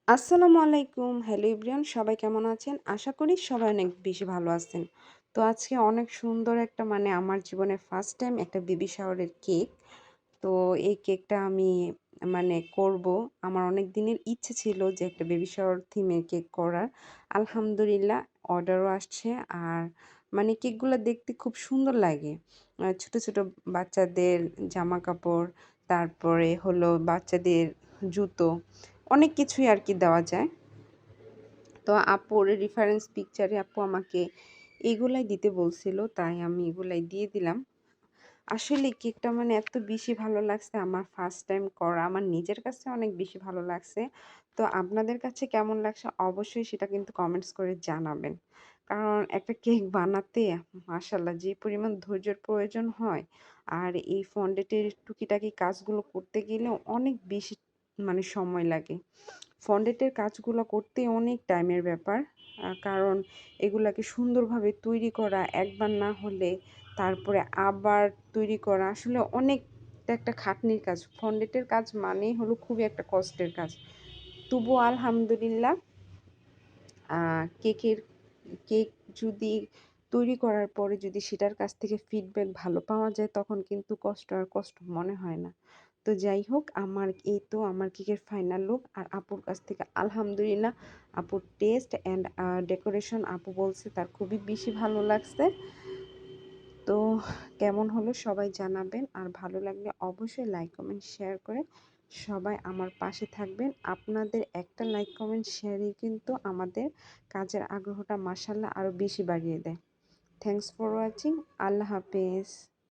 আসসালামু আলাইকুম। Hello everyone, সবাই কেমন আছেন? আশা করি সবাই অনেক বেশি ভালো আছেন। তো আজকে অনেক সুন্দর একটা আমার জীবনে ফার্স্ট টাইম একটা বেবি শাওয়ারের কেক। তো এই কেকটা আমি করব। আমার অনেক দিনের ইচ্ছে ছিল যে একটা বেবি শাওয়ার থিমের কেক করার। আলহামদুলিল্লাহ অর্ডারও আসছে। আর কেকগুলা দেখতে খুব সুন্দর লাগে। ছোট, ছোট বাচ্চাদের জামাকাপড়, তারপরে হলো বাচ্চাদের জুতো, অনেক কিছুই আরকি দেওয়া যায়। তো আপুর রেফারেন্স পিকচারে আপু আমাকে এগুলাই দিতে বলছিল, তাই আমি এগুলাই দিয়ে দিলাম। আসলে কেকটা এত বেশি ভালো লাগছে, আমার ফার্স্ট টাইম করা। আমার নিজের কাছে অনেক বেশি ভালো লাগছে। তো আপনাদের কাছে কেমন লাগছে অবশ্যই সেটা কিন্তু কমেন্টস করে জানাবেন। কারণ একটা কেক বানাতে মাশাআল্লাহ যে পরিমাণ ধৈর্যের প্রয়োজন হয়, আর এই ফন্ডেটের টুকিটাকি কাজগুলো করতে গেলেও অনেক বেশি সময় লাগে। ফন্ডেটের কাজগুলো করতে অনেক টাইমের ব্যাপার। কারণ এগুলাকে সুন্দরভাবে তৈরি করা একবার না হলে তারপরে আবার তৈরি করা আসলে অনেকটা একটা খাটনির কাজ। ফন্ডেটের কাজ মানেই হলো খুবই একটা কষ্টের কাজ। তবুও আলহামদুলিল্লাহ আ কেকের কেক যদি তৈরি করার পরে যদি সেটার কাছ থেকে ফিডব্যাক ভালো পাওয়া যায়, তখন কিন্তু কষ্ট আর কষ্ট মনে হয় না। তো যাই হোক, এই তো আমার কেকের ফাইনাল লুক। আর আপুর কাছ থেকে আলহামদুলিল্লাহ আপুর টেস্ট অ্যান্ড ডেকোরেশন আপু বলছে তার খুবই বেশি ভালো লাগছে। তো কেমন হলো সবাই জানাবেন। আর ভালো লাগলে অবশ্যই লাইক, কমেন্ট, শেয়ার করে সবাই আমার পাশে থাকবেন। আপনাদের একটা লাইক, কমেন্ট, শেয়ারই কিন্তু আমাদের কাজের আগ্রহটা মাশাআল্লাহ আরো বেশি বাড়িয়ে দেয়। Thanks for watching. আল্লাহ হাফেজ।